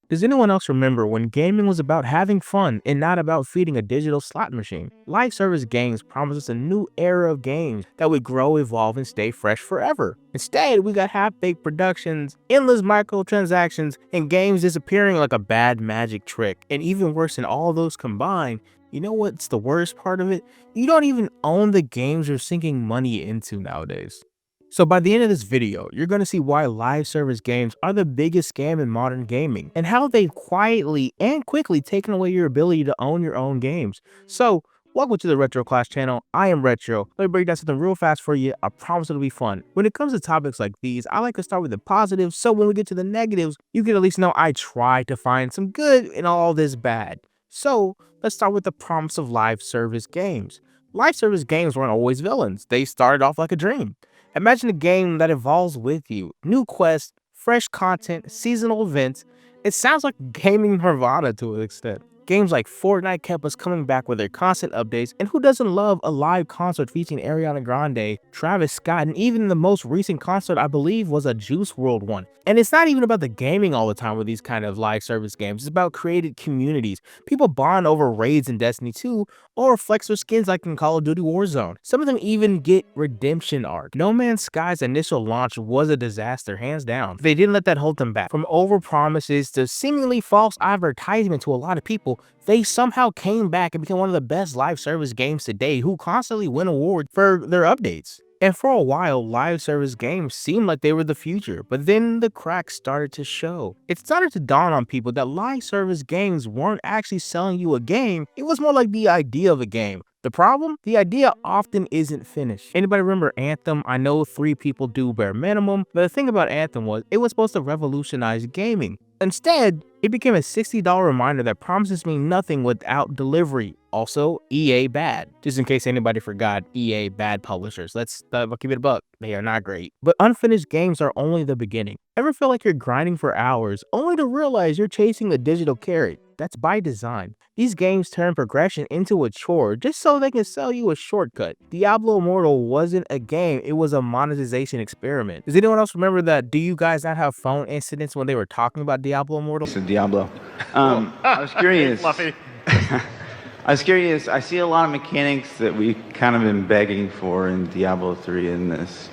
Does anyone else remember when gaming was about having fun and not about feeding a digital slot machine? Live service games promised us a new era of games that would grow, evolve, and stay fresh forever. Instead, we got half-baked productions, endless microtransactions, and games disappearing like a bad magic trick. And even worse than all those combined, you know what's the worst part of it? You don't even own the games you're sinking money into nowadays. So by the end of this video, you're going to see why live service games are the biggest scam in modern gaming and how they've quietly and quickly taken away your ability to own your own games. So welcome to the Retro Class channel. I am Retro. Let me break down something real fast for you. I promise it'll be fun. When it comes to topics like these, I like to start with the positives, so when we get to the negatives, you can at least know I tried to find some good in all this bad. So let's start with the promise of live service games. Live service games weren't always villains. They started off like a dream. Imagine a game that evolves with you. New quests, fresh content, seasonal events. It sounds like gaming nirvana to an extent. Games like Fortnite kept us coming back with their constant updates, and who doesn't love a live concert featuring Ariana Grande, Travis Scott, and even the most recent concert I believe was a Juice WRLD one. And it's not even about the gaming all the time with these kind of live service games, it's about created communities. People bond over raids in Destiny 2 or flex their skins like in Call of Duty Warzone. Some of them even get redemption arc. No Man's Sky's initial launch was a disaster, hands down. They didn't let that hold them back. From overpromises to seemingly false advertisement to a lot of people, they somehow came back and became one of the best live service games today who constantly win awards for their updates. And for a while, live service games seemed like they were the future, but then the cracks started to show. It started to dawn on people that live service games weren't actually selling you a game, it was more like the idea of a game. The problem? The idea often isn't finished. Anybody remember Anthem? I know 3 people do bare minimum, but the thing about Anthem was it was supposed to revolutionize gaming. Instead, it became a $60 reminder that promises mean nothing without delivery. Also, EA bad. Just in case anybody forgot, EA bad publishers. Let's keep it a buck. They are not great. But unfinished games are only the beginning. Ever feel like you're grinding for hours only to realize you're chasing a digital carrot? That's by design. These games turn progression into a chore just so they can sell you a shortcut. Diablo Immortal wasn't a game, it was a monetization experiment. Does anyone else remember that? Do you guys not have phone incidents when they were talking about Diablo Immortal? So Diablo. I was curious. Fluffy. I was curious. I see a lot of mechanics that we've kind of been begging for in Diablo 3 in this.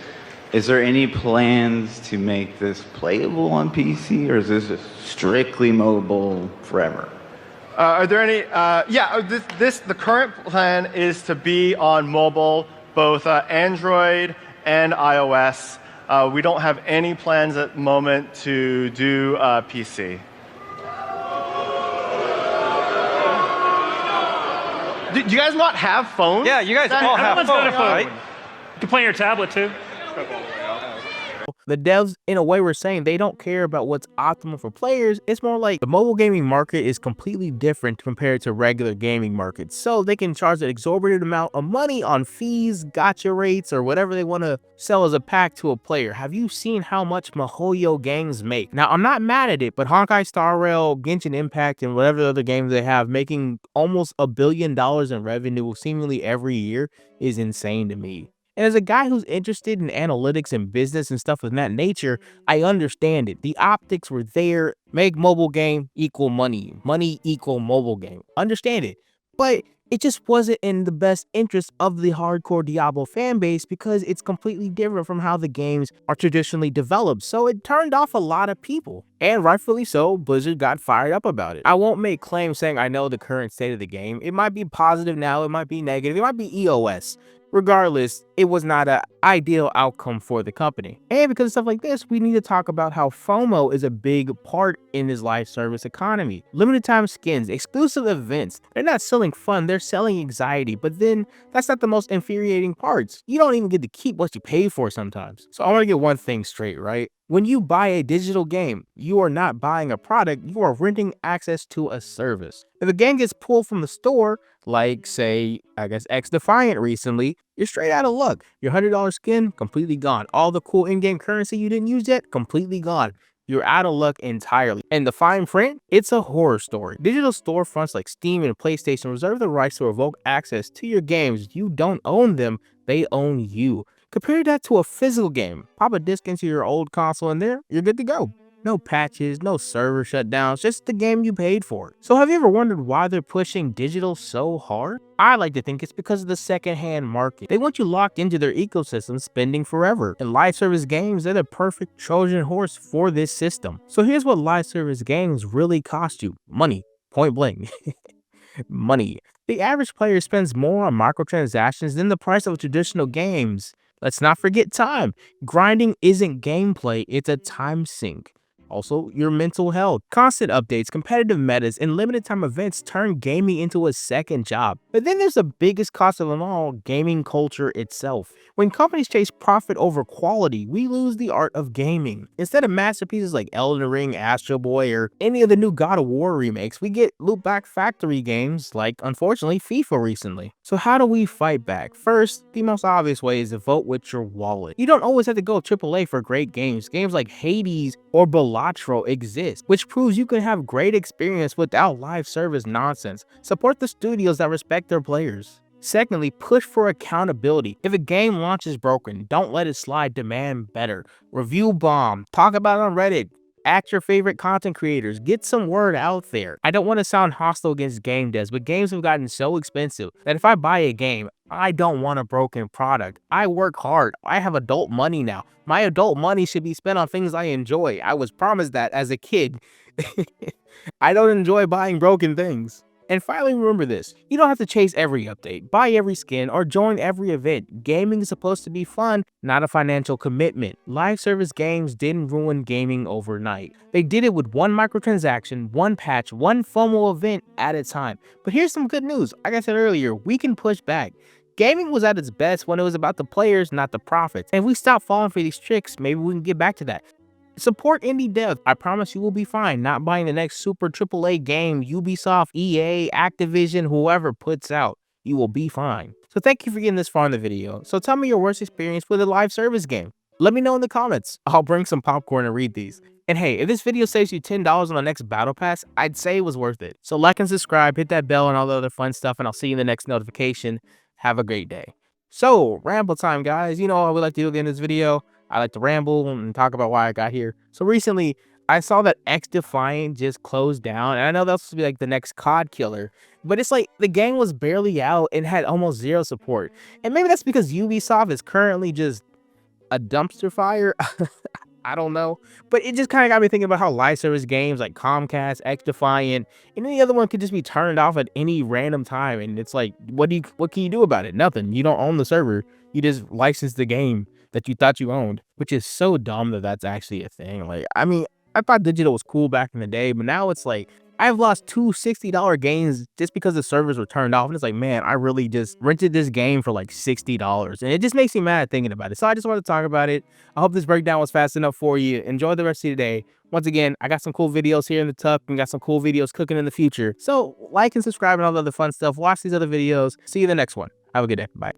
Is there any plans to make this playable on PC, or is this strictly mobile forever? Are there any? The current plan is to be on mobile, both Android and iOS. We don't have any plans at the moment to do PC. Do you guys not have phones? Yeah, you guys all have Everyone's got a phones, phone. right? You can play on your tablet too. The devs, in a way, were saying they don't care about what's optimal for players. It's more like the mobile gaming market is completely different compared to regular gaming markets. So they can charge an exorbitant amount of money on fees, gotcha rates, or whatever they want to sell as a pack to a player. Have you seen how much MiHoYo games make? Now, I'm not mad at it, but Honkai Star Rail, Genshin Impact, and whatever other games they have making almost $1 billion in revenue seemingly every year is insane to me. And as a guy who's interested in analytics and business and stuff of that nature, I understand it. The optics were there. Make mobile game equal money. Money equal mobile game. Understand it. But it just wasn't in the best interest of the hardcore Diablo fan base because it's completely different from how the games are traditionally developed. So it turned off a lot of people. And rightfully so, Blizzard got fired up about it. I won't make claims saying I know the current state of the game. It might be positive now, it might be negative, it might be EOS. Regardless, it was not an ideal outcome for the company. And because of stuff like this, we need to talk about how FOMO is a big part in this live service economy. Limited time skins, exclusive events, they're not selling fun, they're selling anxiety. But then that's not the most infuriating parts. You don't even get to keep what you pay for sometimes. So I want to get one thing straight, right? When you buy a digital game, you are not buying a product, you are renting access to a service. If a game gets pulled from the store, like say, I guess X Defiant recently, you're straight out of luck. Your $100 skin, completely gone. All the cool in-game currency you didn't use yet, completely gone. You're out of luck entirely. And the fine print, it's a horror story. Digital storefronts like Steam and PlayStation reserve the rights to revoke access to your games. You don't own them, they own you. Compare that to a physical game. Pop a disc into your old console and there, you're good to go. No patches, no server shutdowns, just the game you paid for. So have you ever wondered why they're pushing digital so hard? I like to think it's because of the secondhand market. They want you locked into their ecosystem, spending forever. And live service games, they're the perfect Trojan horse for this system. So here's what live service games really cost you. Money. Point blank. Money. The average player spends more on microtransactions than the price of traditional games. Let's not forget time. Grinding isn't gameplay, it's a time sink. Also, your mental health. Constant updates, competitive metas, and limited time events turn gaming into a second job. But then there's the biggest cost of them all, gaming culture itself. When companies chase profit over quality, we lose the art of gaming. Instead of masterpieces like Elden Ring, Astro Boy, or any of the new God of War remakes, we get loot-back factory games like, unfortunately, FIFA recently. So how do we fight back? First, the most obvious way is to vote with your wallet. You don't always have to go AAA for great games. Games like Hades or Balatro exist, which proves you can have great experience without live service nonsense. Support the studios that respect their players. Secondly, push for accountability. If a game launches broken, don't let it slide, demand better. Review bomb, talk about it on Reddit, ask your favorite content creators, get some word out there. I don't want to sound hostile against game devs, but games have gotten so expensive that if I buy a game, I don't want a broken product. I work hard. I have adult money now. My adult money should be spent on things I enjoy. I was promised that as a kid. I don't enjoy buying broken things. And finally, remember this. You don't have to chase every update, buy every skin, or join every event. Gaming is supposed to be fun, not a financial commitment. Live service games didn't ruin gaming overnight. They did it with one microtransaction, one patch, one FOMO event at a time. But here's some good news. Like I said earlier, we can push back. Gaming was at its best when it was about the players, not the profits. And if we stop falling for these tricks, maybe we can get back to that. Support indie devs. I promise you will be fine. Not buying the next super AAA game Ubisoft, EA, Activision, whoever puts out. You will be fine. So thank you for getting this far in the video. So tell me your worst experience with a live service game. Let me know in the comments. I'll bring some popcorn and read these. And hey, if this video saves you $10 on the next battle pass, I'd say it was worth it. So like and subscribe, hit that bell and all the other fun stuff, and I'll see you in the next notification. Have a great day. So, ramble time, guys. You know what I would like to do again in this video. I like to ramble and talk about why I got here. So recently, I saw that X Defiant just closed down, and I know that's supposed to be like the next COD killer, but it's like the game was barely out and had almost zero support. And maybe that's because Ubisoft is currently just a dumpster fire. I don't know, but it just kind of got me thinking about how live service games like Comcast, X Defiant, and any other one could just be turned off at any random time. And it's like, what can you do about it? Nothing. You don't own the server. You just license the game that you thought you owned, which is so dumb that that's actually a thing. Like, I mean, I thought digital was cool back in the day, but now it's like, I've lost two $60 games just because the servers were turned off. And it's like, man, I really just rented this game for like $60. And it just makes me mad thinking about it. So I just wanted to talk about it. I hope this breakdown was fast enough for you. Enjoy the rest of your day. Once again, I got some cool videos here in the tuck and got some cool videos cooking in the future. So like and subscribe and all the other fun stuff. Watch these other videos. See you in the next one. Have a good day. Bye.